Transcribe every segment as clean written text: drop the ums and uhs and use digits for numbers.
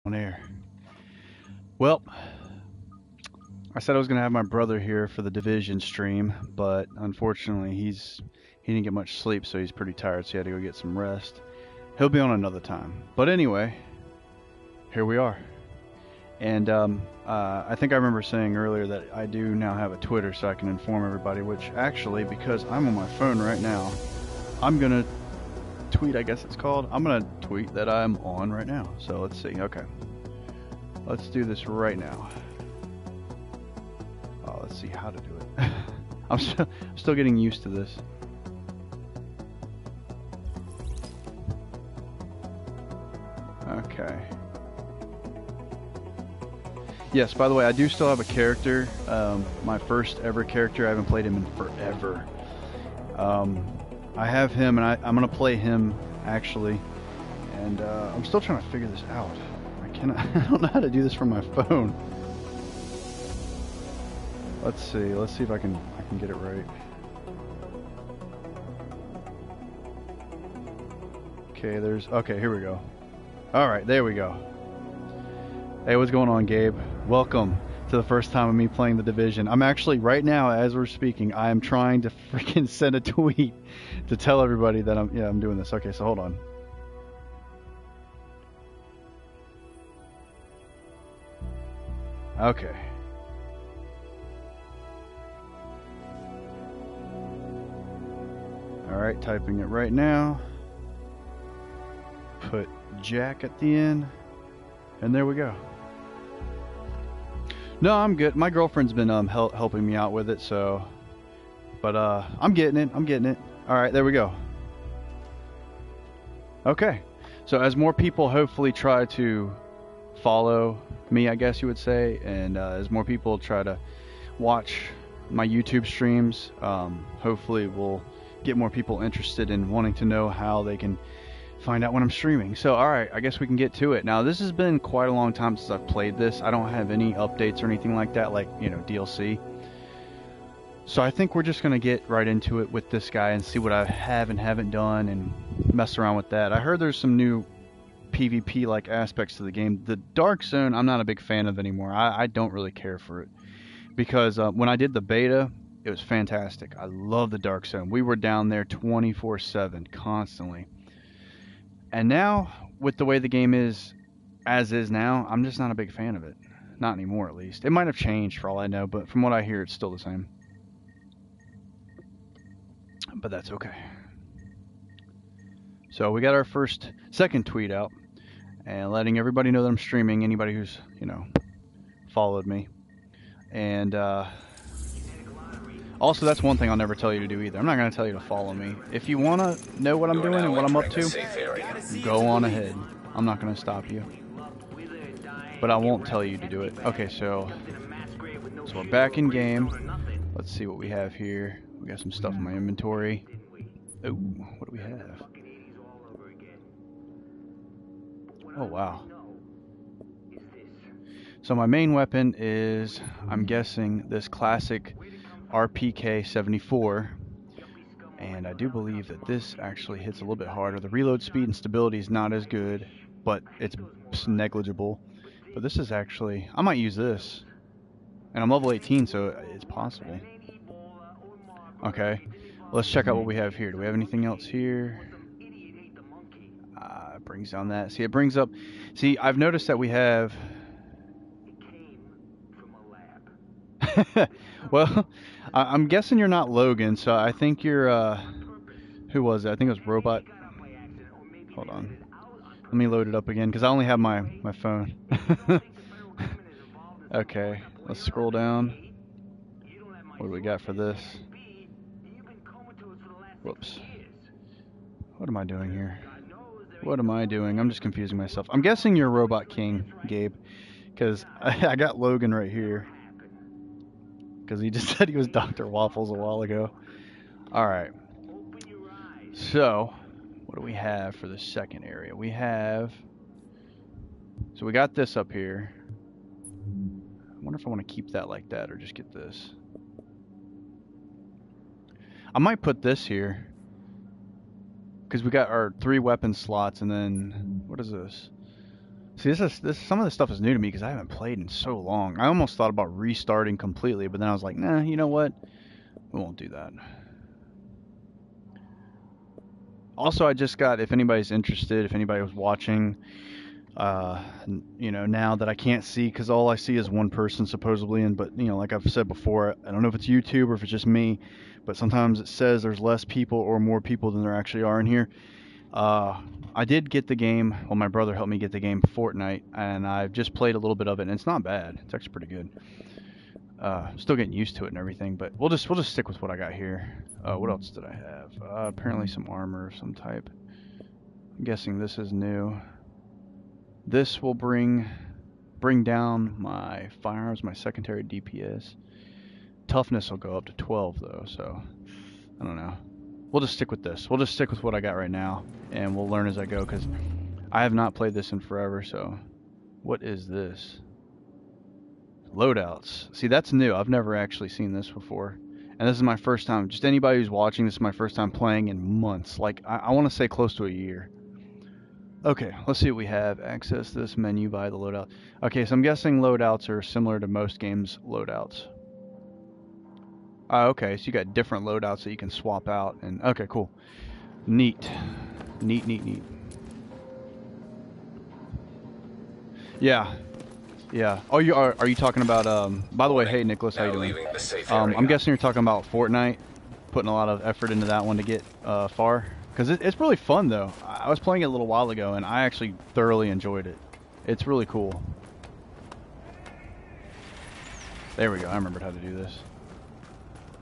On air. Well, I said I was gonna have my brother here for the Division stream, but unfortunately he didn't get much sleep, so he's pretty tired, so he had to go get some rest. He'll be on another time. But anyway, here we are. And I think I remember saying earlier that I do now have a Twitter, so I can inform everybody. Which actually, because I'm on my phone right now, I'm gonna tweet. I guess it's called. I'm gonna tweet that I'm on right now. So let's see. Okay, let's do this right now. Oh, let's see how to do it. I'm still getting used to this. Okay. Yes, by the way, I do still have a character. My first ever character. I haven't played him in forever. I have him, and I'm going to play him, actually. And I'm still trying to figure this out. I don't know how to do this from my phone. Let's see. Let's see if I can get it right. Okay, here we go. All right, there we go. Hey, what's going on, Gabe? Welcome to the first time of me playing the Division. I'm actually, right now, as we're speaking, I am trying to freaking send a tweet to tell everybody that I'm doing this. Okay, so hold on. Okay. Alright, typing it right now. Put Jack at the end. And there we go. No, I'm good. My girlfriend's been helping me out with it, so... But, I'm getting it. Alright, there we go. Okay. So as more people hopefully try to follow me, I guess you would say, and as more people try to watch my YouTube streams, hopefully we'll get more people interested in wanting to know how they can find out when I'm streaming. So, alright, I guess we can get to it. Now, this has been quite a long time since I've played this. I don't have any updates or anything like that, like, DLC. So I think we're just going to get right into it with this guy and see what I have and haven't done and mess around with that. I heard there's some new PvP-like aspects to the game. The Dark Zone, I'm not a big fan of anymore. I don't really care for it. Because when I did the beta, it was fantastic. I love the Dark Zone. We were down there 24/7, constantly. And now, with the way the game is, as is now, I'm just not a big fan of it. Not anymore, at least. It might have changed for all I know, but from what I hear, it's still the same. But that's okay. So we got our second tweet out, and letting everybody know that I'm streaming, anybody who's, followed me. And also, that's one thing I'll never tell you to do either. I'm not going to tell you to follow me. If you want to know what I'm doing and what I'm up to, go on ahead. I'm not going to stop you. But I won't tell you to do it. Okay, so we're back in game. Let's see what we have here. We got some stuff in my inventory. Oh, what do we have? Oh, wow. So my main weapon is, I'm guessing, this classic RPK 74. And I do believe that this actually hits a little bit harder. The reload speed and stability is not as good, but it's negligible. But this is actually, I might use this. And I'm level 18, so it's possible. Okay, let's check out what we have here. Do we have anything else here? It brings down that. See, it brings up... See, I've noticed that we have... Well, I'm guessing you're not Logan, so I think you're... Who was it? I think it was Robot. Hold on. Let me load it up again, because I only have my phone. Okay, let's scroll down. What do we got for this? Whoops. What am I doing here? What am I doing? I'm just confusing myself. I'm guessing you're Robot King, Gabe, because I got Logan right here. Because he just said he was Dr. Waffles a while ago. Alright. So, what do we have for the second area? We have... So we got this up here. I wonder if I want to keep that like that or just get this. I might put this here. Because we got our 3 weapon slots and then... What is this? See, this some of this stuff is new to me because I haven't played in so long. I almost thought about restarting completely, but then I was like, nah, you know what? We won't do that. Also, I just got, if anybody's interested, if anybody was watching, you know, now that I can't see because all I see is one person supposedly, but you know, like I've said before, I don't know if it's YouTube or if it's just me, but sometimes it says there's less people or more people than there actually are in here. I did get the game. Well, my brother helped me get the game Fortnite, and I've just played a little bit of it, and it's not bad. It's actually pretty good. Still getting used to it and everything, but we'll just stick with what I got here. What else did I have? Apparently some armor of some type. I'm guessing this is new. This will bring down my firearms, my secondary DPS. Toughness will go up to 12 though, so I don't know. We'll just stick with this. We'll just stick with what I got right now, and we'll learn as I go, because I have not played this in forever, so... What is this? Loadouts. See, that's new. I've never actually seen this before. And this is my first time. Just anybody who's watching, this is my first time playing in months. Like, I want to say close to a year. Okay, let's see what we have. Access this menu by the loadout. Okay, so I'm guessing loadouts are similar to most games' loadouts. Okay, so you got different loadouts that you can swap out, and okay, cool. Neat. Neat. Yeah. Oh, are you talking about, by the way, hey Nicholas, how you doing? I'm guessing you're talking about Fortnite, putting a lot of effort into that one to get far. Because it's really fun, though. I was playing it a little while ago, and I actually thoroughly enjoyed it. It's really cool. There we go, I remembered how to do this.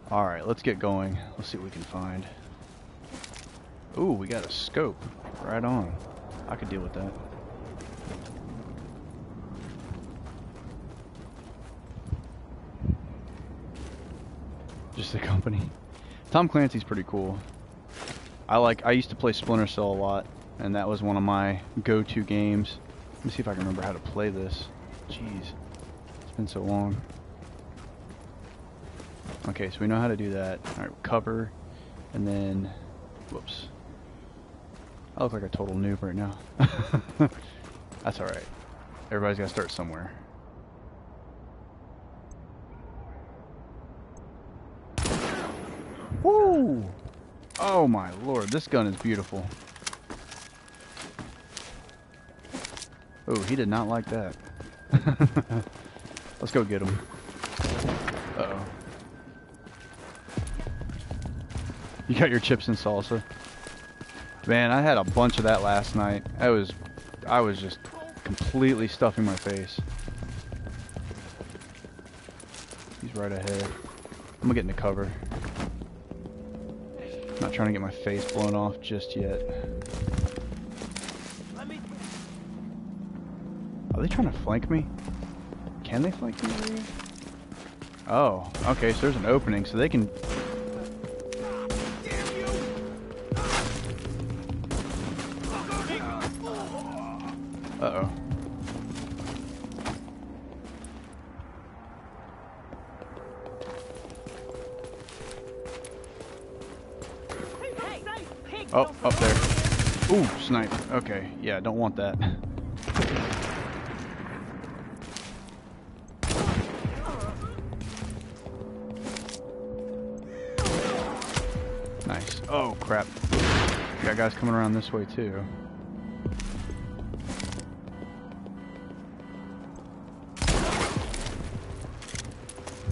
Alright, let's get going. Let's see what we can find. Ooh, we got a scope. Right on. I could deal with that. Just the company. Tom Clancy's pretty cool. I used to play Splinter Cell a lot, and that was one of my go-to games. Let me see if I can remember how to play this. Jeez. It's been so long. Okay, so we know how to do that. Alright, cover, and then... Whoops. I look like a total noob right now. That's alright. Everybody's gotta start somewhere. Woo! Oh my lord, this gun is beautiful. Oh, he did not like that. Let's go get him. Uh-oh. You got your chips and salsa. Man, I had a bunch of that last night. I was just completely stuffing my face. He's right ahead. I'm gonna get into cover. Not trying to get my face blown off just yet. Are they trying to flank me? Can they flank me? Oh, okay, so there's an opening, so they can... Uh-oh. Oh, up there. Ooh, snipe. Okay, yeah, don't want that. Nice. Oh, crap. Got guys coming around this way, too.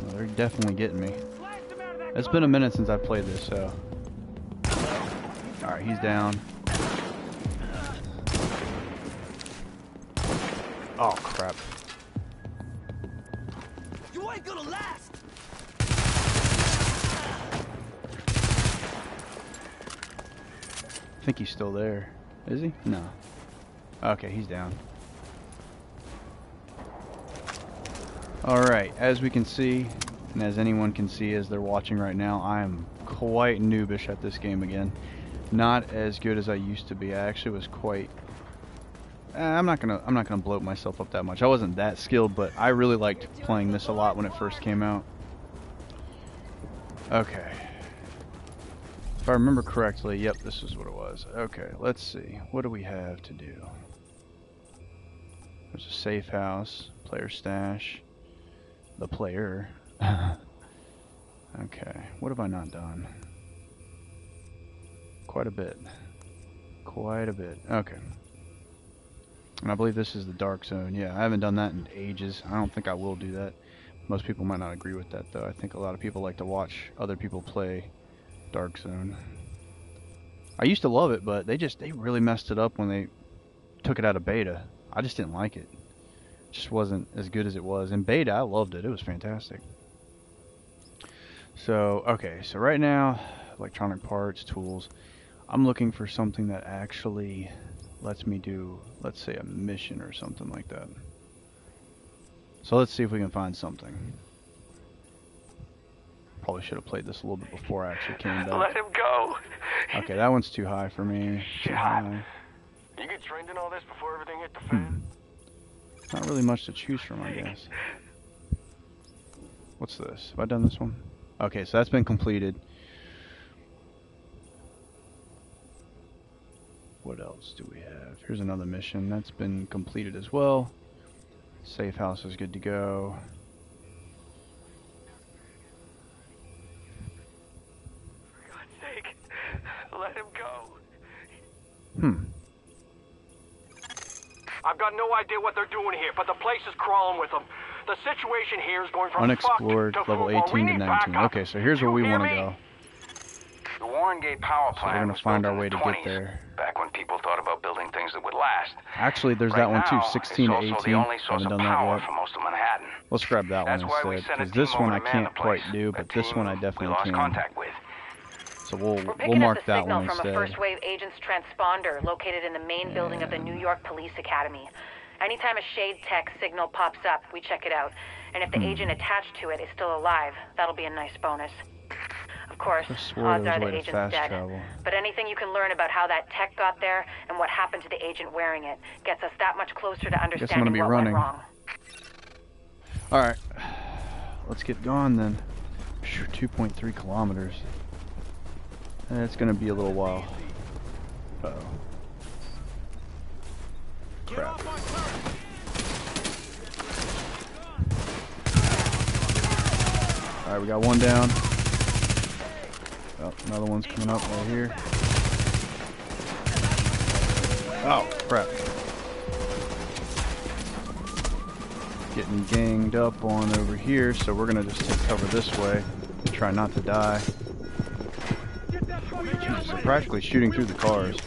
Well, they're definitely getting me. It's been a minute since I've played this, so... Alright, he's down. Oh, crap. You ain't gonna last! I think he's still there. Is he? No. Okay, he's down. Alright, as we can see, and as anyone can see as they're watching right now, I am quite noobish at this game again. Not as good as I used to be. I actually was quite... I'm not gonna bloat myself up that much. I wasn't that skilled, but I really liked playing this a lot when it first came out. Okay. If I remember correctly, yep, this is what it was. Okay, let's see. What do we have to do? There's a safe house, player stash, the player. Okay, what have I not done? Quite a bit. Quite a bit. Okay. And I believe this is the dark zone. Yeah, I haven't done that in ages. I don't think I will do that. Most people might not agree with that, though. I think a lot of people like to watch other people play Dark Zone. I used to love it, but they really messed it up when they took it out of beta. I just didn't like it. It just wasn't as good as it was. In beta, I loved it. It was fantastic. So, okay. So right now, electronic parts, tools. I'm looking for something that actually lets me do, let's say, a mission or something like that. So let's see if we can find something. Probably should have played this a little bit before I actually came back. Let him go. Okay, that one's too high for me. Too high. You get trained in all this before everything hit the fan? Not really much to choose from, I guess. What's this? Have I done this one? Okay, so that's been completed. What else do we have? Here's another mission. That's been completed as well. Safe house is good to go. For God's sake, let him go. I've got no idea what they're doing here, but the place is crawling with them. The situation here is going from unexplored, level 18 to 19. Okay, so here's where we want to go. The Warren Gate power plant. So we're gonna find our way to get there. Back when people thought about building things that would last. Actually, there's that one too, 16 to 18. Haven't done that yet. For most of Manhattan. Let's grab that one instead, because this one I can't quite do, but this one I definitely can. So we'll mark that one instead. From a first wave agent's transponder located in the main building of the New York Police Academy. Anytime a Shade Tech signal pops up, we check it out. And if the agent attached to it is still alive, that'll be a nice bonus. Of course, odds are the agent's dead. But anything you can learn about how that tech got there and what happened to the agent wearing it gets us that much closer to understanding what went wrong. Alright, let's get going then. 2.3 kilometers. It's gonna be a little while. Uh-oh. Crap. Alright, we got one down. Oh, another one's coming up right here. Oh, crap. Getting ganged up on over here, so we're gonna just take cover this way and try not to die. Jesus, they're practically shooting through the cars.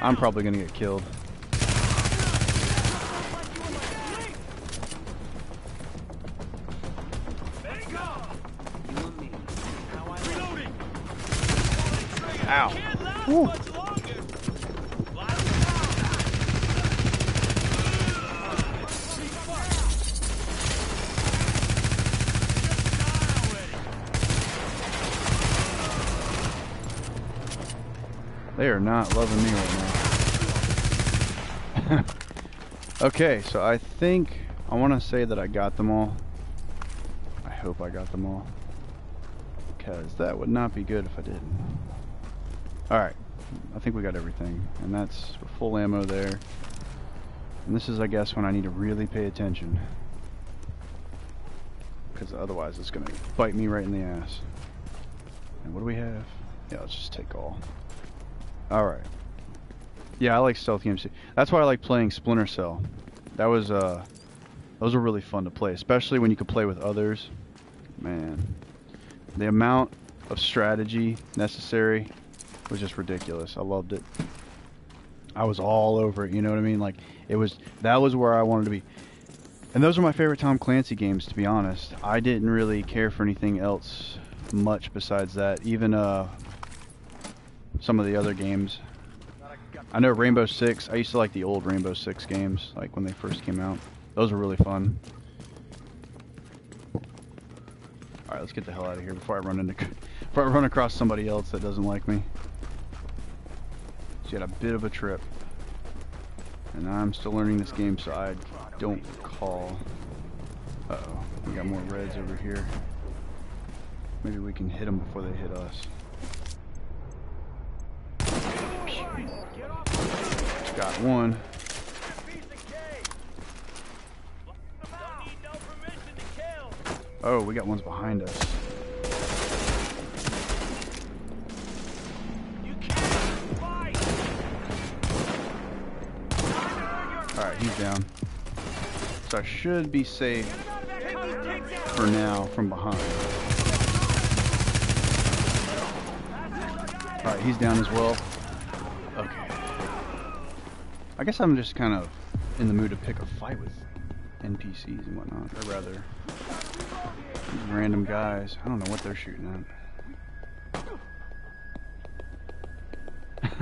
I'm probably gonna get killed. Ow. Woo. They are not loving me right now. Okay, so I think I want to say that I got them all. I hope I got them all, because that would not be good if I didn't. Alright, I think we got everything, and that's full ammo there. And this is, I guess, when I need to really pay attention, because otherwise it's going to bite me right in the ass. And what do we have? Yeah, let's just take all. Alright. Yeah, I like stealth games too. That's why I like playing Splinter Cell. That was those were really fun to play, especially when you could play with others. Man, the amount of strategy necessary was just ridiculous. I loved it. I was all over it, you know what I mean? Like, that was where I wanted to be. And those are my favorite Tom Clancy games, to be honest. I didn't really care for anything else much besides that. Even some of the other games. I know Rainbow Six. I used to like the old Rainbow Six games, like when they first came out. Those were really fun. Alright, let's get the hell out of here before I run across somebody else that doesn't like me. She had a bit of a trip. And I'm still learning this game, so I don't recall. Uh-oh. We got more reds over here. Maybe we can hit them before they hit us. Got one. Oh, we got ones behind us. Alright, he's down. So I should be safe for now from behind. Alright, he's down as well. Okay. I guess I'm just kind of in the mood to pick a fight with NPCs and whatnot, or rather, these random guys. I don't know what they're shooting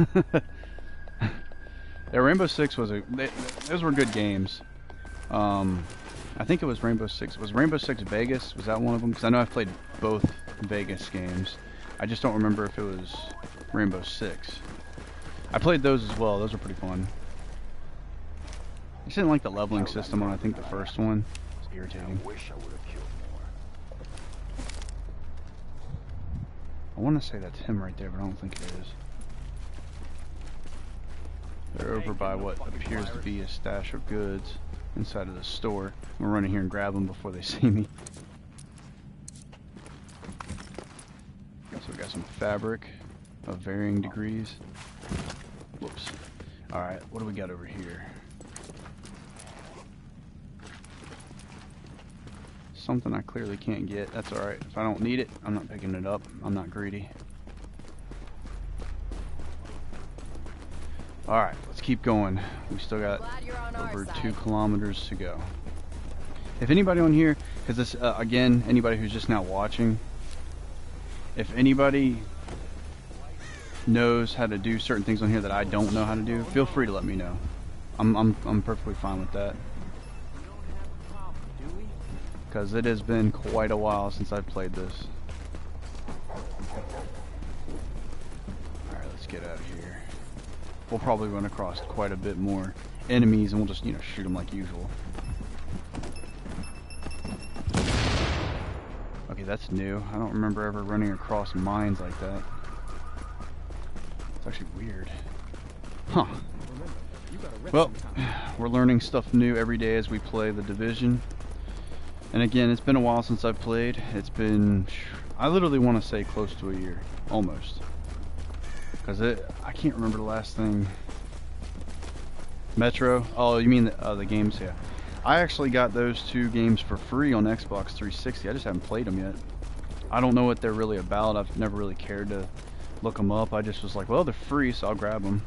at. Yeah, Rainbow Six was those were good games. I think it was Rainbow Six. Was Rainbow Six Vegas? Was that one of them? Because I know I've played both Vegas games. I just don't remember if it was Rainbow Six. I played those as well. Those were pretty fun. I just didn't like the leveling system on, I think, the first one. It's irritating. I want to say that's him right there, but I don't think it is. They're over by what appears to be a stash of goods inside of the store. I'm gonna run in here and grab them before they see me. So we got some fabric of varying degrees. Whoops. Alright, what do we got over here? Something I clearly can't get. That's alright. If I don't need it, I'm not picking it up. I'm not greedy. Alright, let's keep going. We still got over 2 kilometers to go. If anybody on here, because this, again, anybody who's just now watching, if anybody knows how to do certain things on here that I don't know how to do, feel free to let me know. I'm perfectly fine with that. Because it has been quite a while since I've played this. Alright, let's get out of here. We'll probably run across quite a bit more enemies and we'll just, you know, shoot them like usual. Okay, that's new. I don't remember ever running across mines like that. It's actually weird. Huh. Well, we're learning stuff new every day as we play The Division. And again, it's been a while since I've played. It's been, I literally want to say close to a year. Almost. Because I can't remember the last thing. Metro? Oh, you mean the games? Yeah. I actually got those 2 games for free on Xbox 360. I just haven't played them yet. I don't know what they're really about. I've never really cared to look them up. I just was like, well, they're free, so I'll grab them.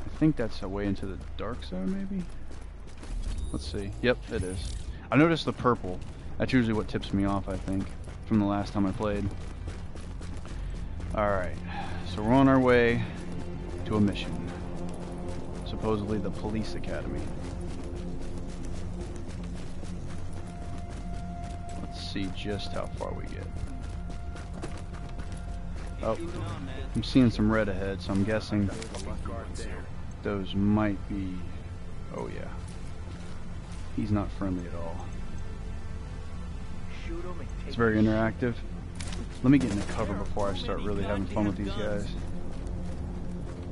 I think that's a way into the dark zone, maybe? Let's see. Yep, it is. I noticed the purple. That's usually what tips me off, I think, from the last time I played. Alright, so we're on our way to a mission. Supposedly the police academy. Let's see just how far we get. Oh, I'm seeing some red ahead, so I'm guessing those might be... Oh yeah. He's not friendly at all. It's very interactive. Let me get in the cover before I start really having fun with these guys.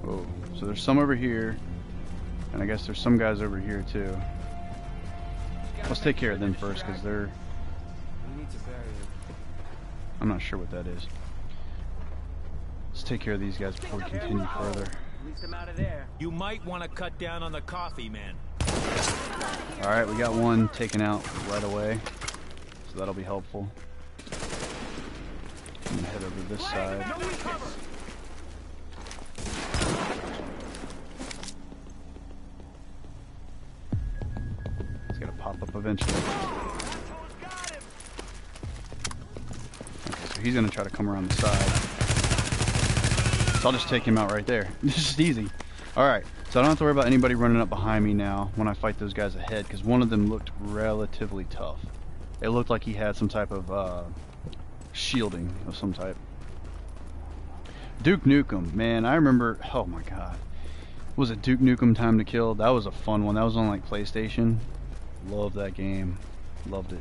Whoa. So there's some over here, and I guess there's some guys over here too. Let's take care of them first, because they're... I'm not sure what that is. Let's take care of these guys before we continue further. You might want to cut down on the coffee, man. Alright, we got one taken out right away, so that'll be helpful. I'm gonna head over this side. It's gonna pop up eventually. Okay, so he's gonna try to come around the side. So I'll just take him out right there. It's just easy. Alright, so I don't have to worry about anybody running up behind me now when I fight those guys ahead, because one of them looked relatively tough. It looked like he had some type of shielding of some type. Duke Nukem, man, I remember, oh my god. Was it Duke Nukem Time to Kill? That was a fun one. That was on like PlayStation. Loved that game. Loved it.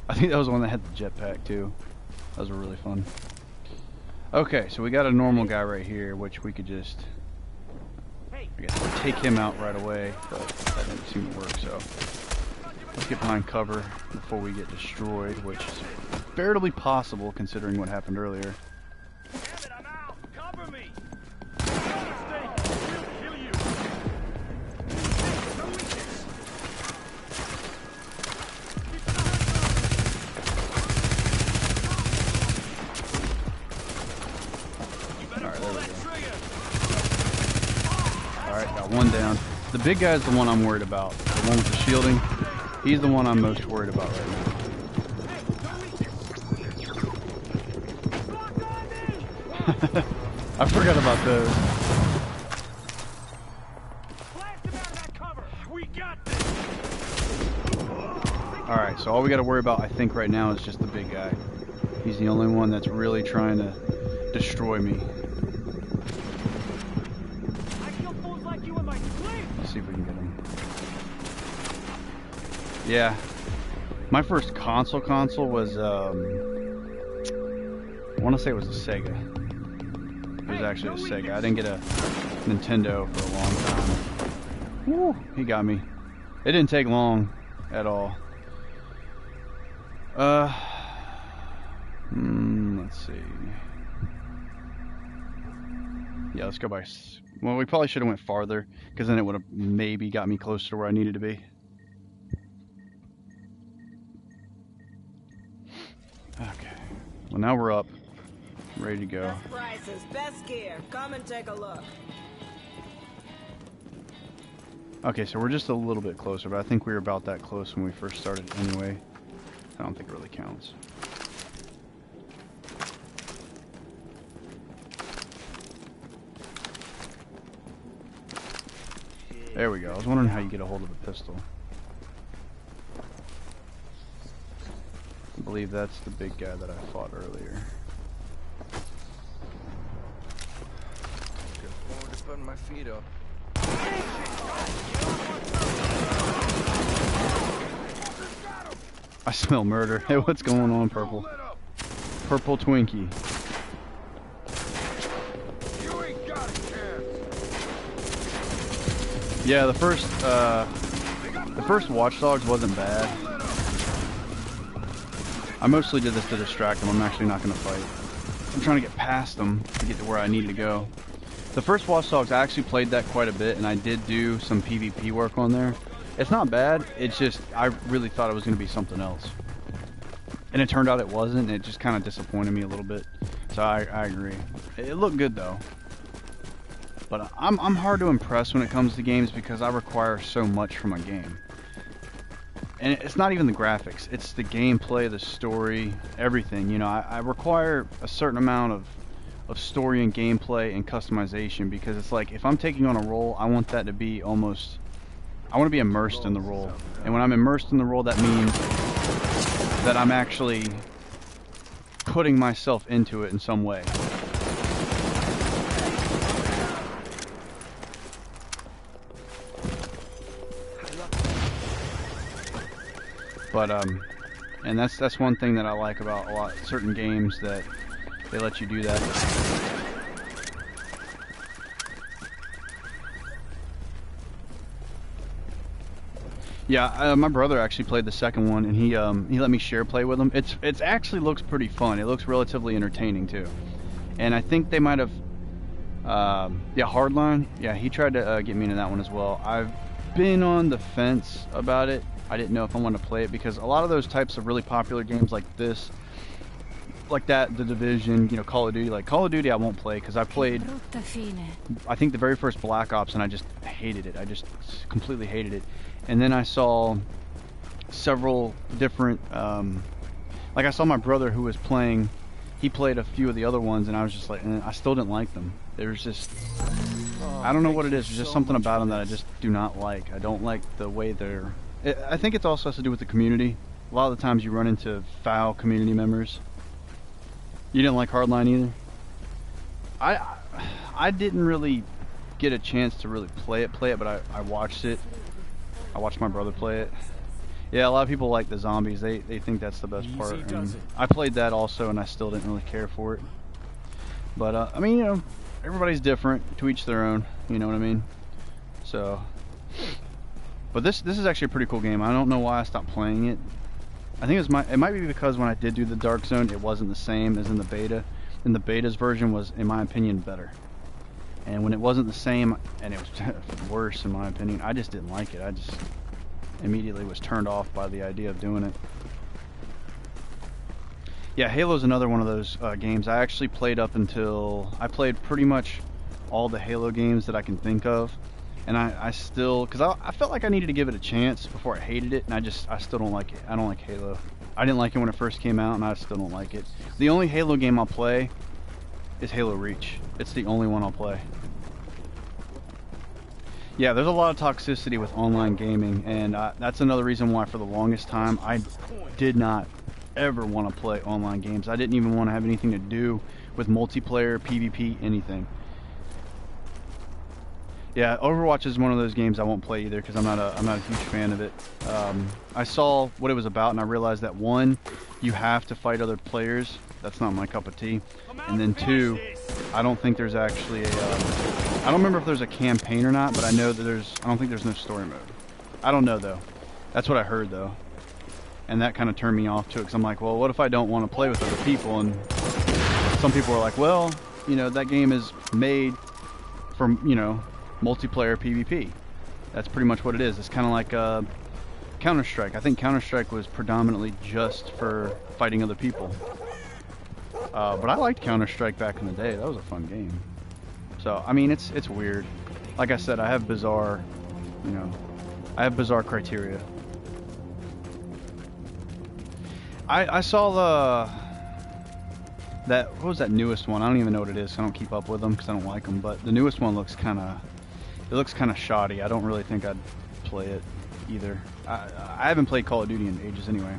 I think that was the one that had the jetpack too. Those were really fun. Okay, so we got a normal guy right here, which we could just, I guess, take him out right away, but that didn't seem to work, so let's get behind cover before we get destroyed, which is barely possible considering what happened earlier. Damn it, I'm out! Cover me! Alright, got one down. The big guy's the one I'm worried about. The one with the shielding. He's the one I'm most worried about right now. I forgot about those. Alright, so all we gotta worry about, I think, right now is just the big guy. He's the only one that's really trying to destroy me. Let's see if we can get him. Yeah. My first console was, I want to say it was a Sega. It was actually a Sega. I didn't get a Nintendo for a long time. Woo, he got me. It didn't take long at all. Let's see. Yeah, let's go by. Well, we probably should have went farther, because then it would have maybe got me closer to where I needed to be. Okay. Well, now we're up, ready to go. Best prices, best gear. Come and take a look. Okay, so we're just a little bit closer, but I think we were about that close when we first started anyway. I don't think it really counts. There we go. I was wondering how you get a hold of a pistol. I believe that's the big guy that I fought earlier. Looking forward to putting my feet up. I smell murder. Hey, what's going on, Purple? Purple Twinkie. You ain't got a chance. Yeah, the first Watch Dogs wasn't bad. I mostly did this to distract them. I'm actually not going to fight. I'm trying to get past them to get to where I needed to go. The first Watch Dogs, I actually played that quite a bit, and I did do some PvP work on there. It's not bad, it's just, I really thought it was going to be something else. And it turned out it wasn't, and it just kind of disappointed me a little bit. So I agree. It looked good, though. But I'm hard to impress when it comes to games because I require so much from a game. And it's not even the graphics, it's the gameplay, the story, everything. You know, I require a certain amount of story and gameplay and customization because it's like, if I'm taking on a role, I want that to be almost... I want to be immersed in the role. And when I'm immersed in the role, that means that I'm actually putting myself into it in some way. But and that's one thing that I like about certain games, that they let you do that. Yeah, my brother actually played the second one, and he let me share play with him. It's actually looks pretty fun. It looks relatively entertaining too, and I think they might have, yeah, Hardline. Yeah, he tried to get me into that one as well. I've been on the fence about it. I didn't know if I wanted to play it because a lot of those types of really popular games like this, like that, The Division, you know, Call of Duty. Like Call of Duty, I won't play because I played, I think, the very first Black Ops, and I just hated it. I just completely hated it. And then I saw several different, like I saw my brother who was playing, he played a few of the other ones, and I was just like, I still didn't like them. There's just, I don't know what it is. There's just something about them that I just do not like. I don't like the way they're, I think it also has to do with the community. A lot of the times you run into foul community members. You didn't like Hardline either? I didn't really get a chance to really play it, but I watched it. I watched my brother play it. Yeah, a lot of people like the zombies. They think that's the best part. And I played that also, and I still didn't really care for it. But I mean, you know, everybody's different. To each their own. You know what I mean? So, but this is actually a pretty cool game. I don't know why I stopped playing it. I think it might be because when I did do the Dark Zone, it wasn't the same as in the beta. And the beta's version was, in my opinion, better. And when it wasn't the same, and it was worse in my opinion, I just didn't like it. I just immediately was turned off by the idea of doing it. Yeah, Halo's another one of those games. I actually played up until... I played pretty much all the Halo games that I can think of. And I still... Because I felt like I needed to give it a chance before I hated it. And I still don't like it. I don't like Halo. I didn't like it when it first came out, and I still don't like it. The only Halo game I'll play is Halo Reach. It's the only one I'll play. Yeah, there's a lot of toxicity with online gaming, and that's another reason why for the longest time I did not ever want to play online games. I didn't even want to have anything to do with multiplayer, PvP, anything. Yeah, Overwatch is one of those games I won't play either because I'm not a huge fan of it. I saw what it was about, and I realized that one, you have to fight other players. That's not my cup of tea. And then two, I don't think there's actually a... I don't remember if there's a campaign or not, but I know that I don't think there's no story mode. I don't know though. That's what I heard though. And that kind of turned me off to it because I'm like, well, what if I don't want to play with other people? And some people are like, well, you know, that game is made for, you know, multiplayer PvP. That's pretty much what it is. It's kind of like Counter-Strike. I think Counter-Strike was predominantly just for fighting other people. But I liked Counter-Strike back in the day. That was a fun game. So, I mean, it's weird. Like I said, I have bizarre, you know, I have bizarre criteria. I saw what was that newest one? I don't even know what it is. I don't keep up with them because I don't like them. But the newest one looks kind of shoddy. I don't really think I'd play it either. I haven't played Call of Duty in ages anyway.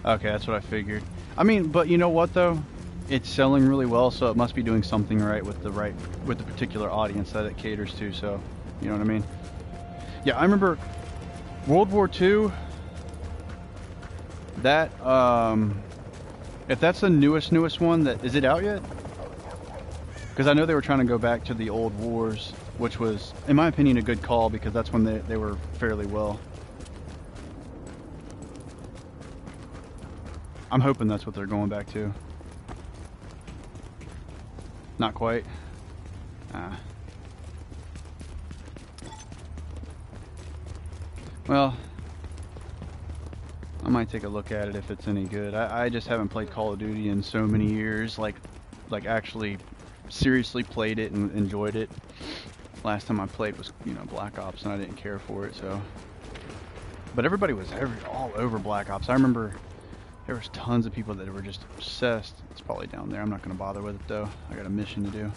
Okay, that's what I figured. I mean, but you know what though? It's selling really well, so it must be doing something right with the particular audience that it caters to. So, you know what I mean? Yeah, I remember World War II. That if that's the newest one, is it out yet? Because I know they were trying to go back to the old wars, which was, in my opinion, a good call because that's when they were fairly well. I'm hoping that's what they're going back to. Not quite. Well, I might take a look at it if it's any good. I just haven't played Call of Duty in so many years, like actually seriously played it and enjoyed it. Last time I played was, you know, Black Ops, and I didn't care for it, so. But everybody was all over Black Ops. I remember there was tons of people that were just obsessed. It's probably down there. I'm not going to bother with it, though. I got a mission to do.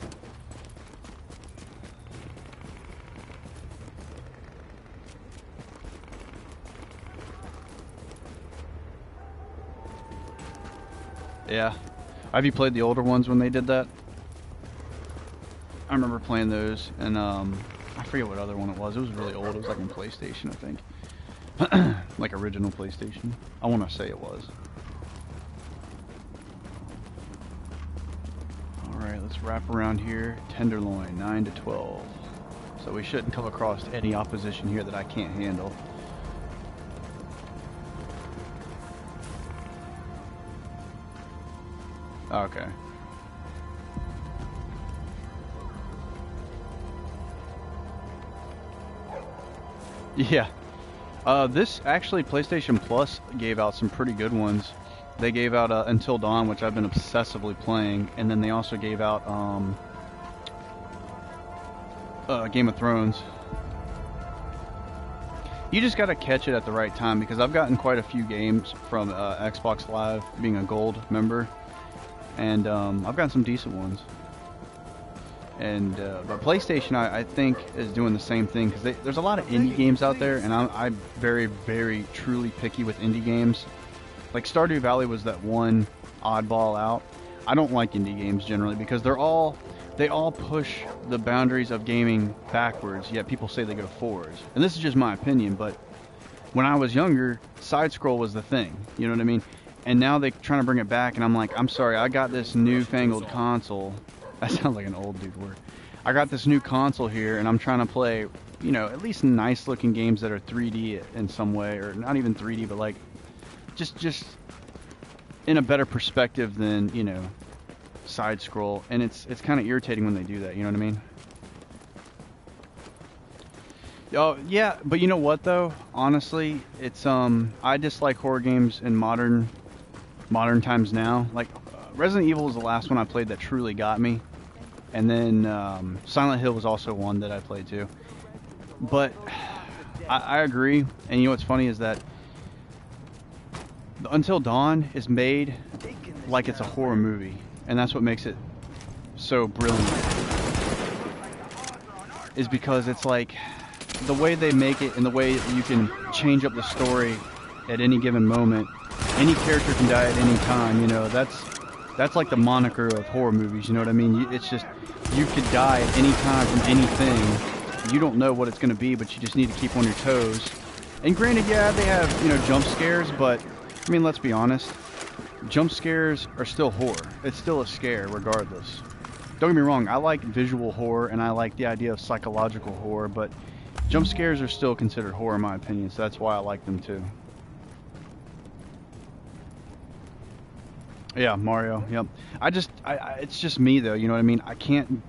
Yeah. Have you played the older ones when they did that? I remember playing those, and I forget what other one it was. It was really old. It was like in PlayStation, I think. Like original PlayStation. I want to say it was. Alright, let's wrap around here. Tenderloin, 9 to 12. So we shouldn't come across any opposition here that I can't handle. Okay. Yeah. This actually, PlayStation Plus gave out some pretty good ones. They gave out Until Dawn, which I've been obsessively playing, and then they also gave out Game of Thrones. You just gotta catch it at the right time, because I've gotten quite a few games from Xbox Live, being a gold member, and I've gotten some decent ones. And but PlayStation, I think, is doing the same thing, because there's a lot of indie games out there, and I'm very, very truly picky with indie games. Like Stardew Valley was that one oddball out. I don't like indie games generally because they're all they all push the boundaries of gaming backwards, yet people say they go forwards. And this is just my opinion, but when I was younger, side scroll was the thing. You know what I mean? And now they're trying to bring it back, and I'm like, I'm sorry, I got this newfangled console. That sounds like an old dude word. I got this new console here, and I'm trying to play, you know, at least nice looking games that are 3D in some way, or not even 3D, but like just in a better perspective than, you know, side scroll. And it's kind of irritating when they do that, you know what I mean? Oh yeah, but you know what though? Honestly, it's I dislike horror games in modern times now. Like Resident Evil was the last one I played that truly got me, and then Silent Hill was also one that I played too. But I agree, and you know what's funny is that Until Dawn is made like it's a horror movie, and that's what makes it so brilliant. Is because it's like the way they make it and the way you can change up the story at any given moment. Any character can die at any time, you know. That's like the moniker of horror movies, you know what I mean? It's just, you could die at any time from anything. You don't know what it's going to be, but you just need to keep on your toes. And granted, yeah, they have, you know, jump scares, but I mean, let's be honest, jump scares are still horror. It's still a scare regardless. Don't get me wrong, I like visual horror and I like the idea of psychological horror, but jump scares are still considered horror in my opinion, so that's why I like them too. Yeah, Mario, yep. It's just me though, you know what I mean? I can't,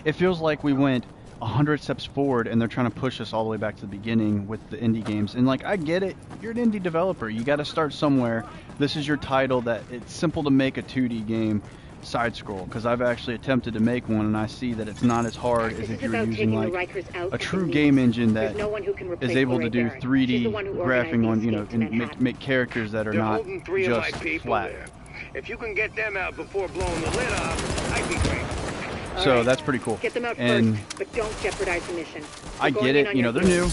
it feels like we went 100 steps forward and they're trying to push us all the way back to the beginning with the indie games. And like, I get it, you're an indie developer, you gotta start somewhere. This is your title, that it's simple to make a 2D game side scroll, because I've actually attempted to make one and I see that it's not as hard as if you're using like a true game engine that is able to do 3D graphing on, you know, and make characters that are not just flat. If you can get them out before blowing the lid off, I'd be great. So that's pretty cool. Get them out and first, but don't jeopardize the mission. I get it, you know, they're new,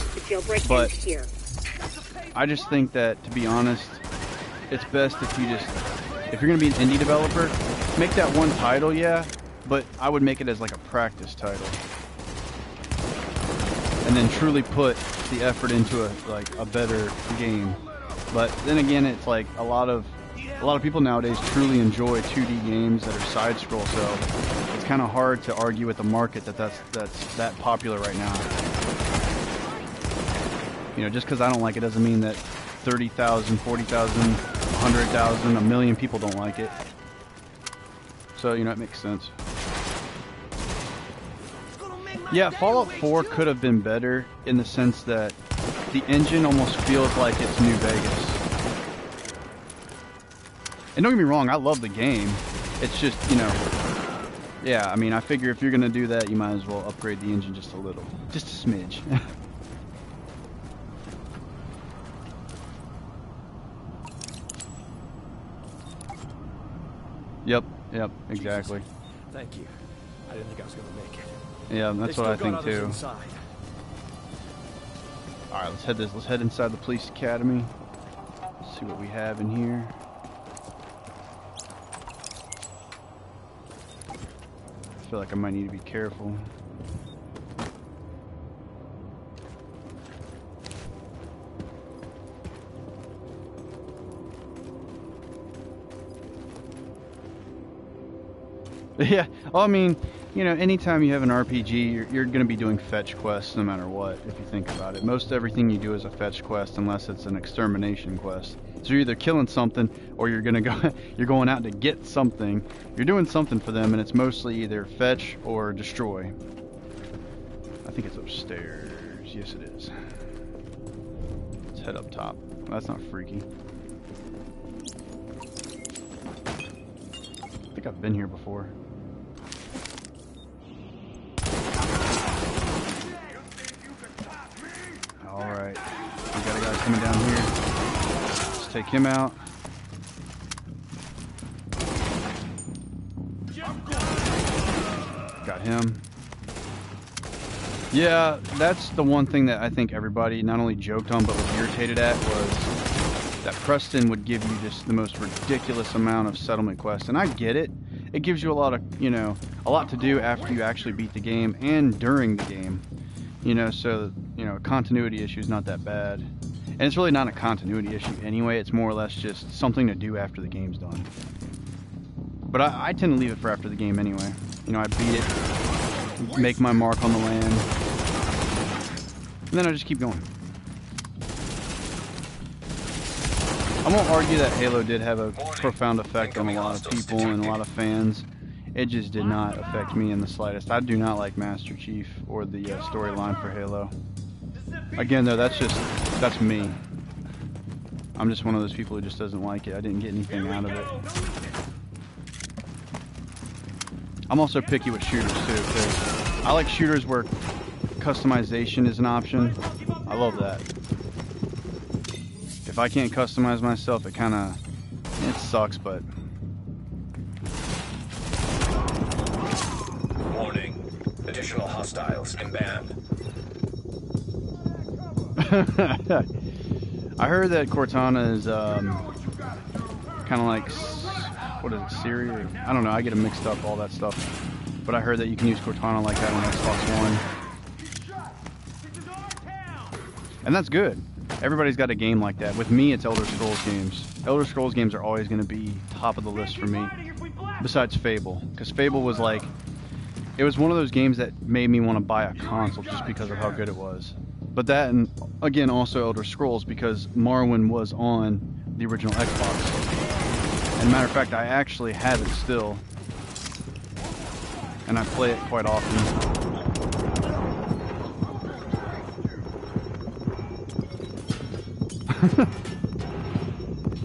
but I just think that, to be honest, it's best if you're going to be an indie developer, make that one title, yeah, but I would make it as like a practice title. And then truly put the effort into a better game. But then again, it's like a lot of people nowadays truly enjoy 2D games that are side scroll, so it's kind of hard to argue with the market that's that popular right now. You know, just because I don't like it doesn't mean that 30,000, 40,000, 100,000, a million people don't like it. So, you know, it makes sense. Yeah, Fallout 4 could have been better in the sense that the engine almost feels like it's New Vegas. And don't get me wrong, I love the game. It's just, you know, yeah, I mean, I figure if you're going to do that, you might as well upgrade the engine just a little. Just a smidge. Yep, exactly. Jesus. Thank you. I didn't think I was going to make it. Yeah, that's what I think too. Inside. Alright, let's head inside the police academy. Let's see what we have in here. I feel like I might need to be careful. Yeah, well, I mean, you know, anytime you have an RPG, you're going to be doing fetch quests no matter what, if you think about it. Most everything you do is a fetch quest unless it's an extermination quest. So you're either killing something or you're going out to get something. You're doing something for them, and it's mostly either fetch or destroy. I think it's upstairs. Yes, it is. Let's head up top. That's not freaky. I think I've been here before. Alright, we got a guy coming down here. Let's take him out. Got him. Yeah, that's the one thing that I think everybody not only joked on but was irritated at, was that Preston would give you just the most ridiculous amount of settlement quests. And I get it. it gives you a lot of, a lot to do after you actually beat the game and during the game. So, a continuity issue is not that bad. And it's really not a continuity issue anyway. It's more or less just something to do after the game's done. But I tend to leave it for after the game anyway. I beat it, make my mark on the land, and then I just keep going. I won't argue that Halo did have a profound effect on a lot of people and a lot of fans. It just did not affect me in the slightest. I do not like Master Chief or the storyline for Halo. Again, though, that's me. I'm just one of those people who just doesn't like it. I didn't get anything out of it. I'm also picky with shooters too, because I like shooters where customization is an option. I love that. If I can't customize myself, it sucks, but... Warning. Additional hostiles inbound. I heard that Cortana is kind of like, what is it, Siri? I don't know, I get them mixed up, all that stuff. But I heard that you can use Cortana like that on Xbox One. And that's good. Everybody's got a game like that. With me, it's Elder Scrolls games. Elder Scrolls games are always going to be top of the list for me. Besides Fable. Because Fable was like, it was one of those games that made me want to buy a console just because of how good it was. But that, and again, also Elder Scrolls, because Morrowind was on the original Xbox. And matter of fact, I actually have it still. And I play it quite often.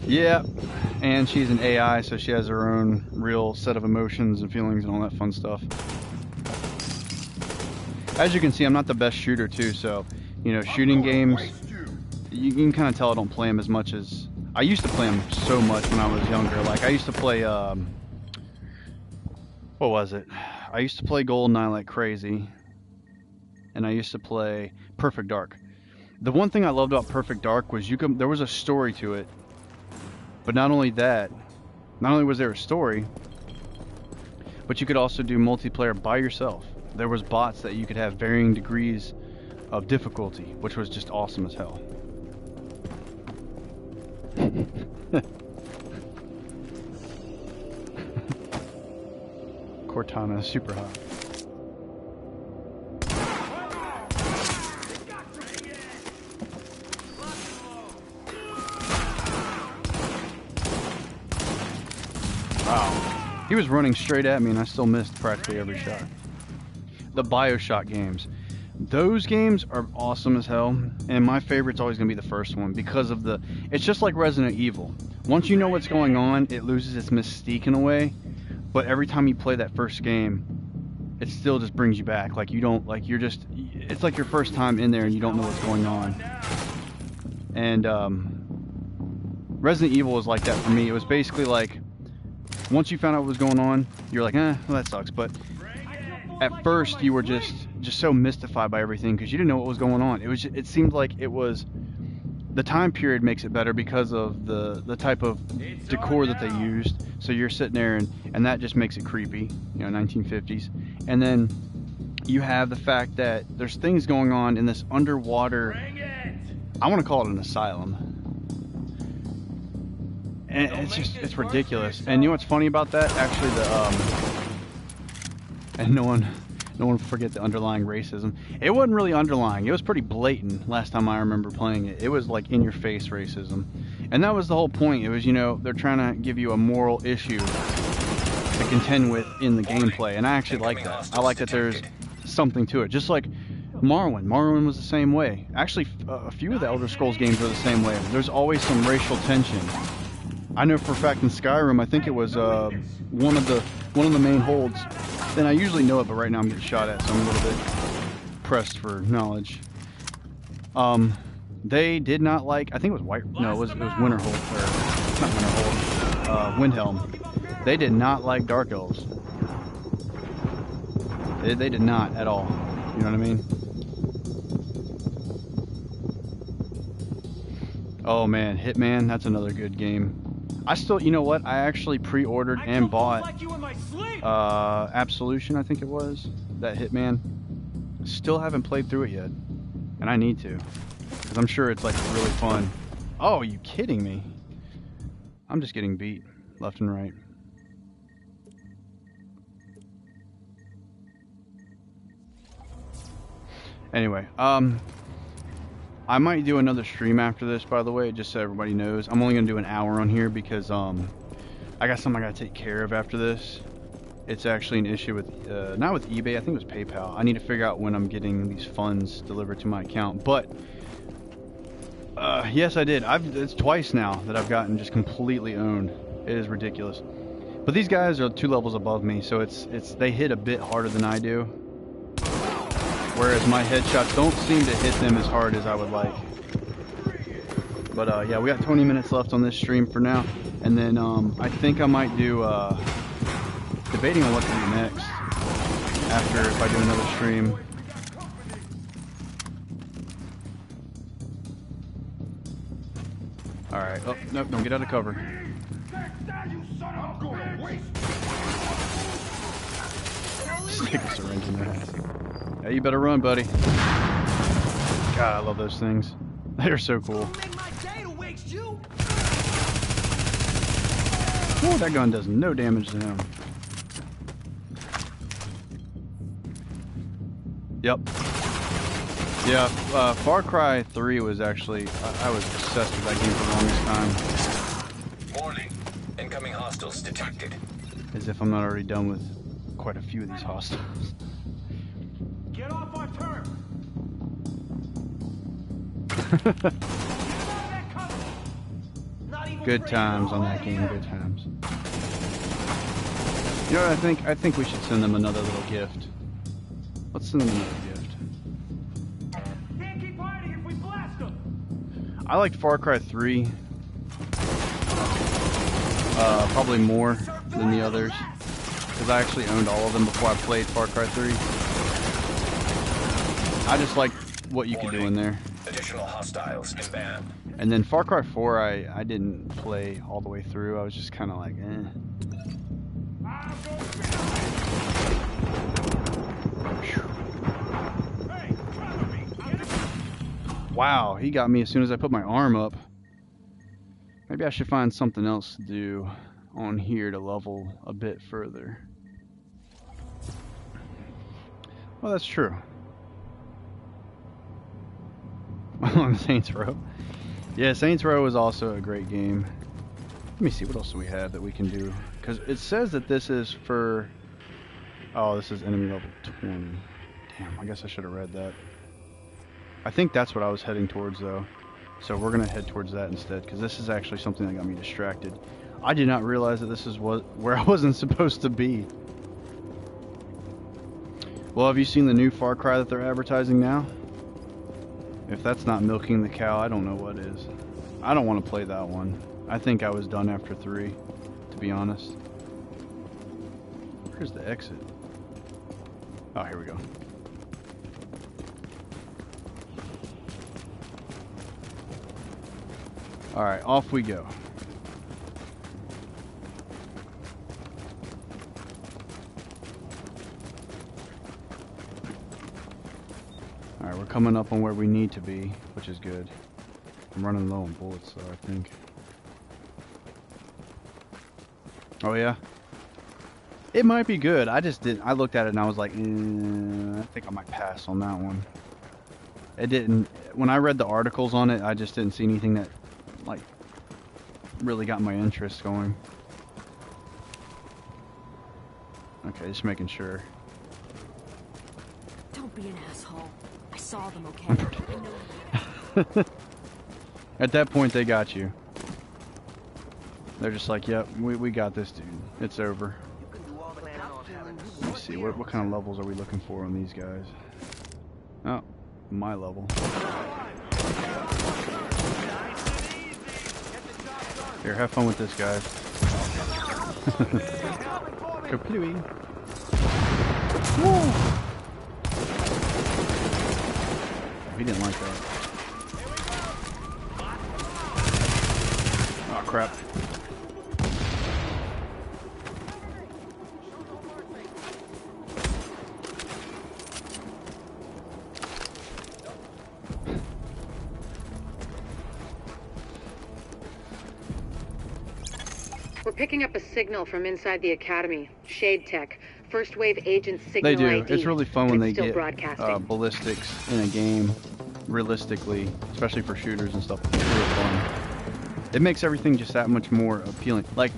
Yeah, and she's an AI, so she has her own real set of emotions and feelings and all that fun stuff. As you can see, I'm not the best shooter too, so, shooting games, you can kind of tell I don't play them as much as... I used to play them so much when I was younger. Like, I used to play, what was it? I used to play GoldenEye like crazy, and I used to play Perfect Dark. The one thing I loved about Perfect Dark was there was a story to it. But not only that, not only was there a story, but you could also do multiplayer by yourself. There was bots that you could have varying degrees of difficulty, which was just awesome as hell. Cortana is super hot. Wow. He was running straight at me and I still missed practically every shot. The BioShock games. Those games are awesome as hell, and my favorite's always going to be the first one because of it's just like Resident Evil. Once you know what's going on, it loses its mystique in a way, but every time you play that first game, it still just brings you back. Like, it's like your first time in there and you don't know what's going on. And Resident Evil was like that for me. It was basically like, once you found out what was going on, you're like, well, that sucks. But at first, you were just so mystified by everything because you didn't know what was going on. It seemed like it was... The time period makes it better because of the type of decor that they used. So you're sitting there, and that just makes it creepy, 1950s. And then you have the fact that there's things going on in this underwater... I want to call it an asylum. And it's ridiculous. And you know what's funny about that? Actually, and no one forget the underlying racism. It wasn't really underlying. It was pretty blatant last time I remember playing it. It was like in-your-face racism. And that was the whole point. It was, they're trying to give you a moral issue to contend with in the gameplay. And I actually like that. I like that there's something to it. Just like Morrowind. Morrowind was the same way. Actually, a few of the Elder Scrolls games were the same way. There's always some racial tension. I know for a fact in Skyrim, I think it was one of the main holds. And I usually know it, but right now I'm getting shot at, so I'm a little bit pressed for knowledge. They did not like. I think it was it was Winterhold, or not Winterhold. Windhelm. They did not like Dark Elves. They did not at all. You know what I mean? Oh man, Hitman. That's another good game. I still, you know what? I actually pre-ordered and bought like you in my sleep. Absolution, I think it was, that Hitman. Still haven't played through it yet, and I need to, because I'm sure it's like really fun. Oh, are you kidding me? I'm just getting beat left and right. Anyway, I might do another stream after this, by the way, just so everybody knows. I'm only gonna do an hour on here because I got something I gotta take care of after this. It's actually an issue with not with eBay, I think it was PayPal. I need to figure out when I'm getting these funds delivered to my account. But yes, I did. It's twice now that I've gotten just completely owned. It is ridiculous. But these guys are 2 levels above me, so they hit a bit harder than I do. Whereas my headshots don't seem to hit them as hard as I would like. But yeah, we got 20 minutes left on this stream for now. And then I think I might do, debating on what to do next. After, if I do another stream. Alright, oh, nope, don't get out of cover. Stick a syringe in their ass. Yeah, you better run, buddy. God, I love those things. They're so cool. Oh, that gun does no damage to him. Yep. Yeah, Far Cry 3 was actually... I was obsessed with that game for the longest time. Warning. Incoming hostiles detected. As if I'm not already done with quite a few of these hostiles. Get off our turf. Good times on that game, good times. You know what I think we should send them another little gift. Let's send them another gift. Can't keep hiding if we blast them. I liked Far Cry 3 probably more than the others, because I actually owned all of them before I played Far Cry 3. I just liked what you could do in there. Additional hostiles inbound. And then Far Cry 4, I didn't play all the way through. I was just kind of like, eh. Wow, he got me as soon as I put my arm up. Maybe I should find something else to do on here to level a bit further. Well, that's true. On Saints Row. Yeah, Saints Row is also a great game. Let me see, what else do we have that we can do? Because it says that this is for... Oh, this is enemy level 20. Damn, I guess I should have read that. I think that's what I was heading towards, though. So we're going to head towards that instead, because this is actually something that got me distracted. I did not realize that this is where I wasn't supposed to be. Well, have you seen the new Far Cry that they're advertising now? If that's not milking the cow, I don't know what is. I don't want to play that one. I think I was done after 3, to be honest. Where's the exit? Oh, here we go. Alright, off we go. Alright, we're coming up on where we need to be, which is good. I'm running low on bullets though, I think. Oh yeah? It might be good. I just didn't. I looked at it and I was like, I think I might pass on that one. It didn't. When I read the articles on it, I just didn't see anything that, like, really got my interest going. Okay, just making sure. Don't be an asshole. I saw them, okay? At that point, they got you. They're just like, yep, we got this, dude. It's over. Let me see, what kind of levels are we looking for on these guys? Oh, my level. Here, have fun with this, guys. Kaplooey. Woo! He didn't like that. Oh, crap. We're picking up a signal from inside the Academy. Shade Tech. First wave agent signal They do. ID. It's really fun when they still get broadcasting. ballistics in a game, realistically, especially for shooters and stuff. It's really fun. It makes everything just that much more appealing. Like,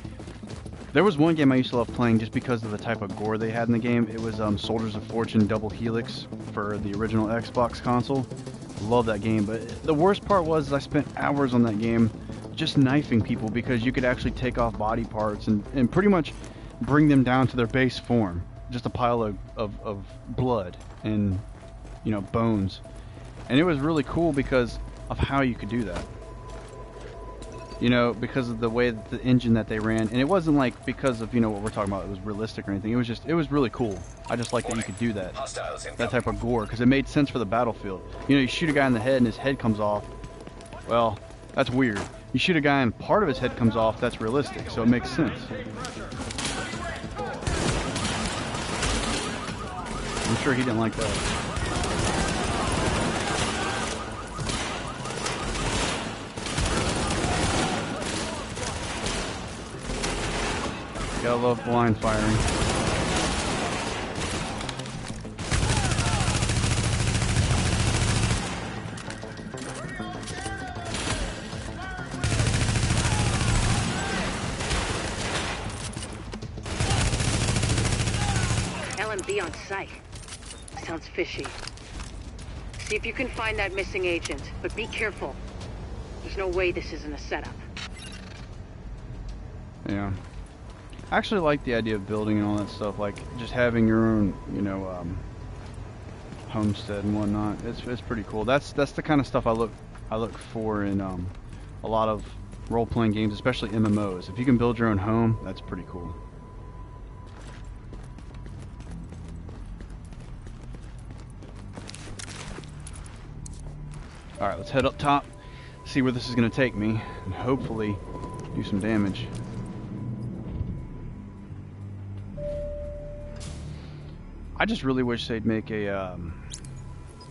there was one game I used to love playing just because of the type of gore they had in the game. It was Soldiers of Fortune Double Helix for the original Xbox console. Love that game, but the worst part was I spent hours on that game just knifing people because you could actually take off body parts and pretty much bring them down to their base form. Just a pile of blood and, you know, bones. And it was really cool because of how you could do that. You know, because of the way that the engine that they ran. And it wasn't like because of, you know, what we're talking about, it was realistic or anything. It was really cool. I just like that you could do that. That type of gore, because it made sense for the battlefield. You know, you shoot a guy in the head and his head comes off. Well, that's weird. You shoot a guy and part of his head comes off, that's realistic, so it makes sense. I'm sure he didn't like that. Gotta love blind firing. LMB on site. Sounds fishy. See if you can find that missing agent, but be careful. There's no way this isn't a setup. Yeah. I actually like the idea of building and all that stuff, like just having your own, you know, homestead and whatnot. It's pretty cool. That's the kind of stuff I look for in a lot of role-playing games, especially MMOs. If you can build your own home, that's pretty cool. All right, let's head up top, see where this is going to take me, and hopefully do some damage. I just really wish they'd make a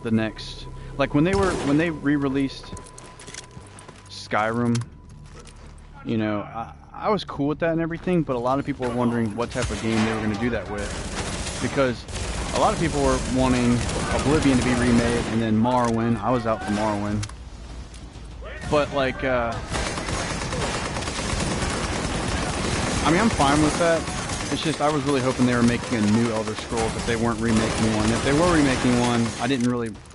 the next, like when they re-released Skyrim, you know, I was cool with that and everything, but a lot of people were wondering what type of game they were going to do that with, because a lot of people were wanting Oblivion to be remade and then Morrowind. I was out for Morrowind, but like I mean, I'm fine with that. It's just I was really hoping they were making a new Elder Scrolls if they weren't remaking one. If they were remaking one, I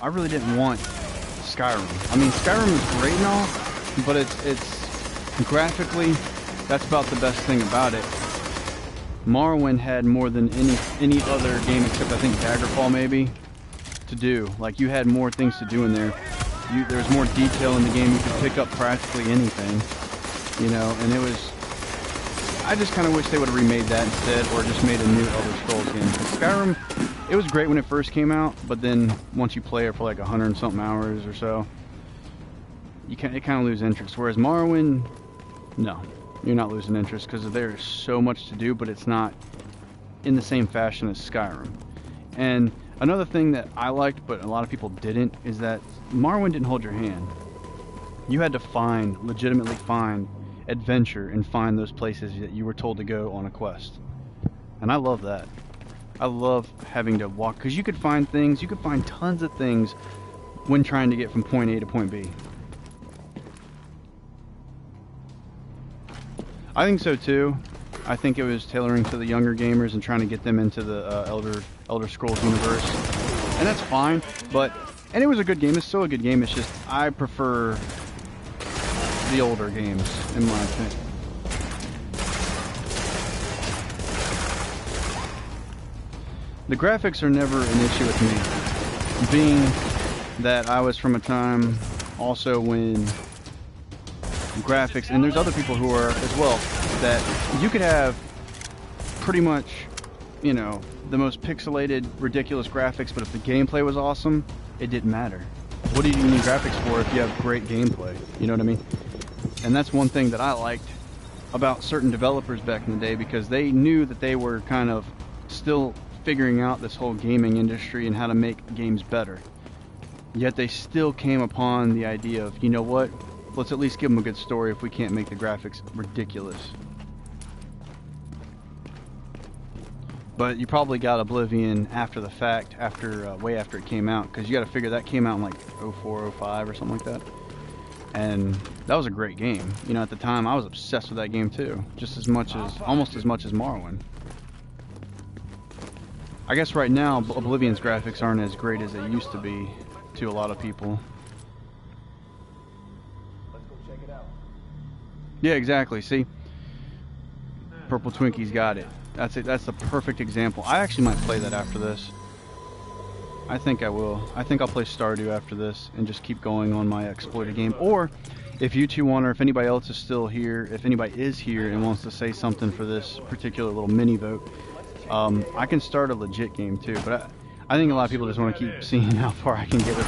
really didn't want Skyrim. I mean, Skyrim is great and all, but it's graphically, that's about the best thing about it. Morrowind had more than any other game except I think Daggerfall maybe to do. Like, you had more things to do in there. There's more detail in the game. You could pick up practically anything, you know, and it was. I just kind of wish they would have remade that instead, or just made a new Elder Scrolls game. Skyrim, it was great when it first came out, but then once you play it for like 100 and something hours or so, it kind of lose interest. Whereas Morrowind, no, you're not losing interest because there's so much to do, but it's not in the same fashion as Skyrim. And another thing that I liked, but a lot of people didn't, is that Morrowind didn't hold your hand. You had to legitimately find adventure and find those places that you were told to go on a quest. And I love that. I love having to walk, because you could find things, you could find tons of things when trying to get from point A to point B. I think so too. I think it was tailoring to the younger gamers and trying to get them into the Elder Scrolls universe. And that's fine, and it was a good game. It's still a good game. It's just I prefer the older games, in my opinion. The graphics are never an issue with me, being that I was from a time also when graphics, and there's other people who are as well, that you could have pretty much, you know, the most pixelated, ridiculous graphics, but if the gameplay was awesome, it didn't matter. What do you need graphics for if you have great gameplay? You know what I mean? And that's one thing that I liked about certain developers back in the day, because they knew that they were kind of still figuring out this whole gaming industry and how to make games better. Yet they still came upon the idea of, you know what, let's at least give them a good story if we can't make the graphics ridiculous. But you probably got Oblivion after the fact, way after it came out, because you got to figure that came out in like 04, 05 or something like that. And that was a great game. You know, at the time I was obsessed with that game too, almost as much as Morrowind. I guess right now Oblivion's graphics aren't as great as they used to be to a lot of people. Let's go check it out. Yeah, exactly. See, Purple Twinkie's got it. That's it. That's the perfect example. I actually might play that after this. I think I will. I think I'll play Stardew after this and just keep going on my exploited game. Or if you two want, or if anybody else is still here, if anybody is here and wants to say something for this particular little mini vote, I can start a legit game too. But I think a lot of people just want to keep seeing how far I can get with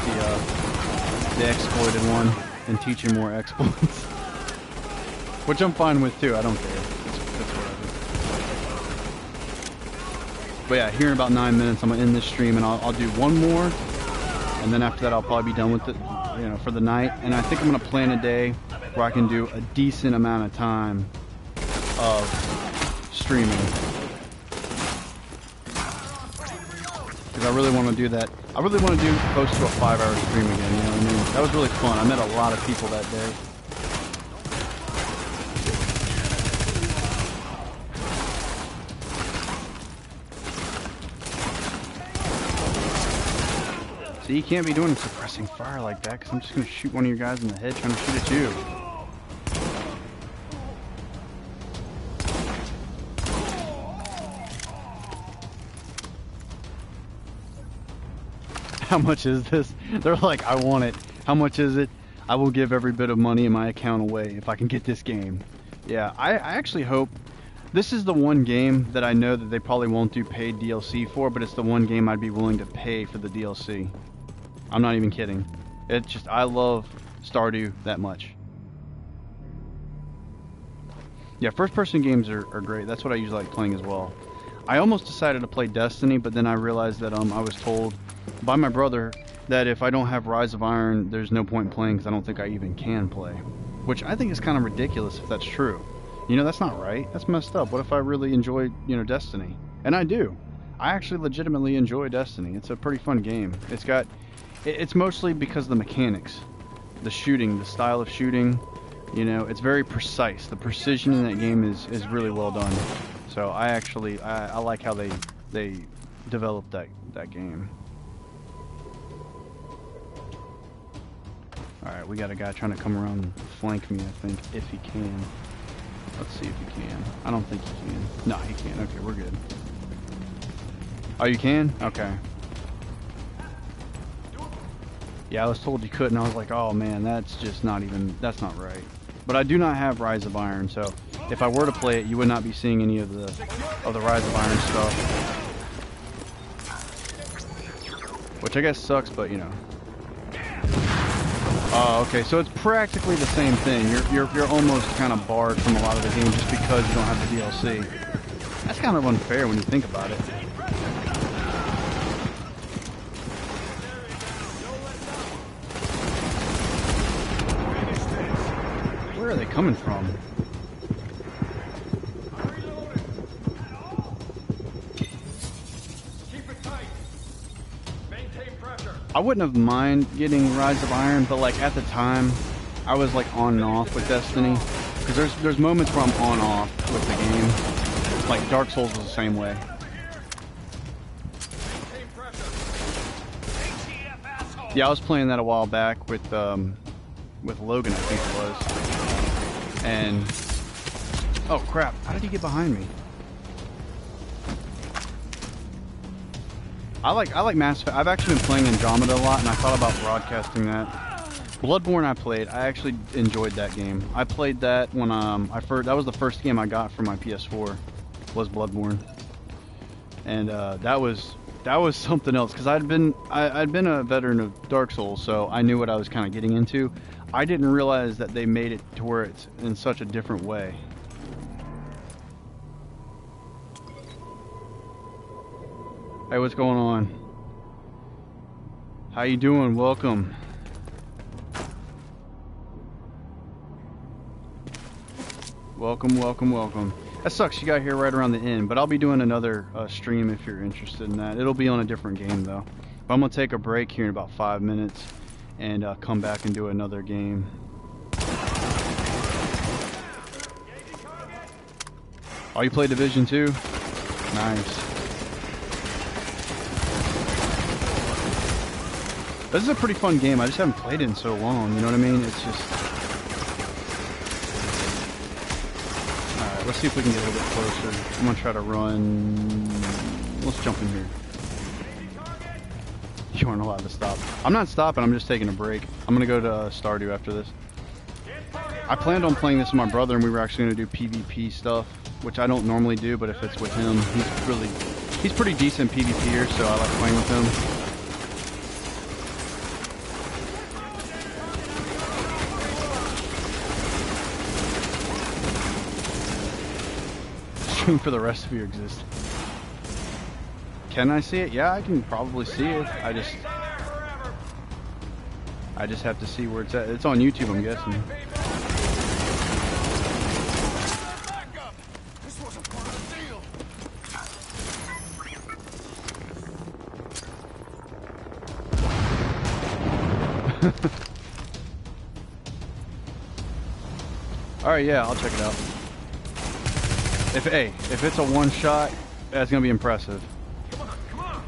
the exploited one and teaching more exploits, which I'm fine with too. I don't care. That's whatever. But yeah, here in about 9 minutes, I'm gonna end this stream, and I'll do one more, and then after that, I'll probably be done with it, you know, for the night. And I think I'm gonna plan a day where I can do a decent amount of time of streaming, because I really want to do that. I really want to do close to a 5-hour stream again. You know what I mean? That was really fun. I met a lot of people that day. See, you can't be doing suppressing fire like that, because I'm just going to shoot one of your guys in the head trying to shoot at you. How much is this? They're like, I want it. How much is it? I will give every bit of money in my account away if I can get this game. Yeah, I actually hope... This is the one game that I know that they probably won't do paid DLC for, but it's the one game I'd be willing to pay for the DLC. I'm not even kidding. It's just, I love Stardew that much. Yeah, first-person games are great. That's what I usually like playing as well. I almost decided to play Destiny, but then I realized that I was told by my brother that if I don't have Rise of Iron, there's no point in playing, because I don't think I even can play. Which I think is kind of ridiculous if that's true. You know, that's not right. That's messed up. What if I really enjoy, you know, Destiny? And I do. I actually legitimately enjoy Destiny. It's a pretty fun game. It's mostly because of the mechanics. The shooting, the style of shooting, you know, it's very precise. The precision in that game is really well done. So I like how they developed that game. Alright, we got a guy trying to come around and flank me, I think, if he can. Let's see if he can. I don't think he can. No, he can't. Okay, we're good. Oh, you can? Okay. Yeah, I was told you couldn't. I was like, oh man, that's not right. But I do not have Rise of Iron, so if I were to play it, you would not be seeing any of the Rise of Iron stuff. Which I guess sucks, but you know. Oh, okay, so it's practically the same thing. You're almost kind of barred from a lot of the game just because you don't have the DLC. That's kind of unfair when you think about it. Where are they coming from? I wouldn't have mind getting Rise of Iron, but like at the time, I was like on and off with Destiny, because there's moments where I'm on and off with the game. Like Dark Souls was the same way. Yeah, I was playing that a while back with Logan, I think it was. And oh crap! How did he get behind me? I like Mass Effect. I've actually been playing Andromeda a lot, and I thought about broadcasting that. Bloodborne I played. I actually enjoyed that game. I played that when that was the first game I got for my PS4, was Bloodborne, and that was something else, because I'd been a veteran of Dark Souls, so I knew what I was kind of getting into. I didn't realize that they made it to where it's in such a different way. Hey, what's going on? How you doing? Welcome. Welcome, welcome, welcome. That sucks, you got here right around the end, but I'll be doing another stream if you're interested in that. It'll be on a different game though. But I'm gonna take a break here in about 5 minutes and come back and do another game. Oh, you play Division 2? Nice. This is a pretty fun game. I just haven't played it in so long, you know what I mean? It's just... Alright, let's see if we can get a little bit closer. I'm gonna try to run... Let's jump in here. You aren't allowed to stop. I'm not stopping, I'm just taking a break. I'm gonna go to Stardew after this. I planned on playing this with my brother and we were actually gonna do PvP stuff, which I don't normally do, but if it's with him, he's pretty decent PvPer, so I like playing with him. For the rest of your existence. Can I see it? Yeah, I can probably see it. I just have to see where it's at. It's on YouTube, I'm guessing. Alright, yeah, I'll check it out. If it's a one shot, that's gonna be impressive. Come on.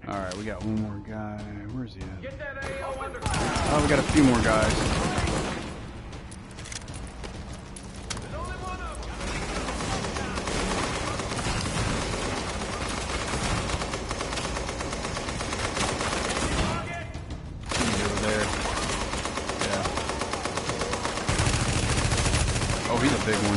Alright, we got one more guy. Where's he at? Oh, we got a few more guys. Big one.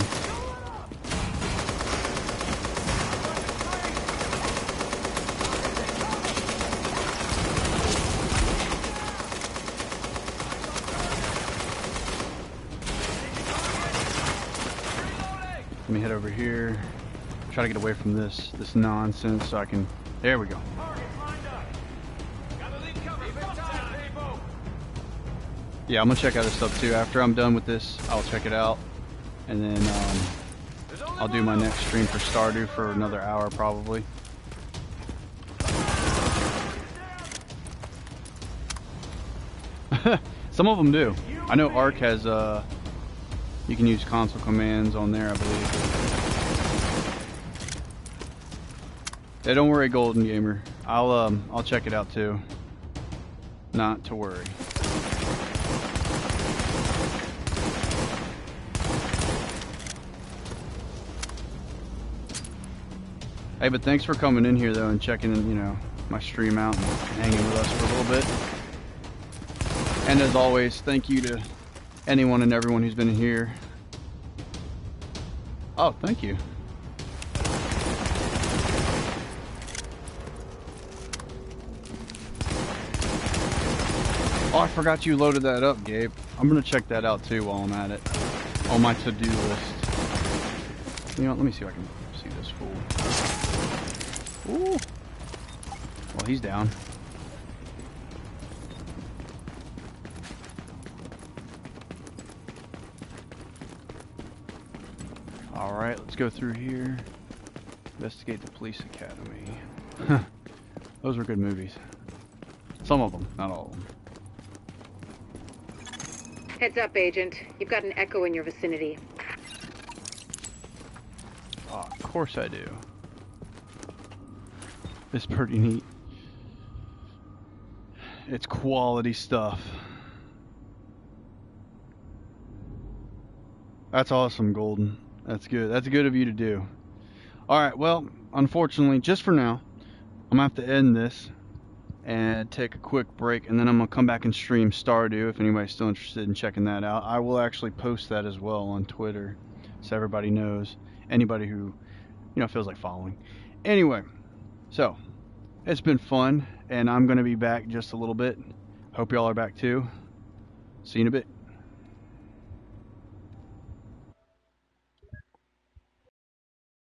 Let me head over here. Try to get away from this nonsense so I can. There we go. Yeah, I'm gonna check out this stuff too. After I'm done with this, I'll check it out. And then I'll do my next stream for Stardew for another hour probably. Some of them do. I know Ark has you can use console commands on there, I believe. Yeah, don't worry, Golden Gamer. I'll check it out too. Not to worry. Hey, but thanks for coming in here though and checking, you know, my stream out and hanging with us for a little bit. And as always, thank you to anyone and everyone who's been here. Oh, thank you. Oh, I forgot you loaded that up, Gabe. I'm gonna check that out too while I'm at it. On my to-do list. You know what, let me see if I can see this fool. Ooh. Well, he's down. Alright, let's go through here. Investigate the Police Academy. Those were good movies. Some of them, not all of them. Heads up, Agent. You've got an Echo in your vicinity. Oh, of course I do. It's pretty neat. It's quality stuff. That's awesome, Golden. That's good. That's good of you to do. Alright, well, unfortunately, just for now, I'm going to have to end this and take a quick break, and then I'm going to come back and stream Stardew if anybody's still interested in checking that out. I will actually post that as well on Twitter so everybody knows. Anybody who, you know, feels like following. Anyway, so, it's been fun, and I'm going to be back just a little bit. Hope y'all are back too. See you in a bit.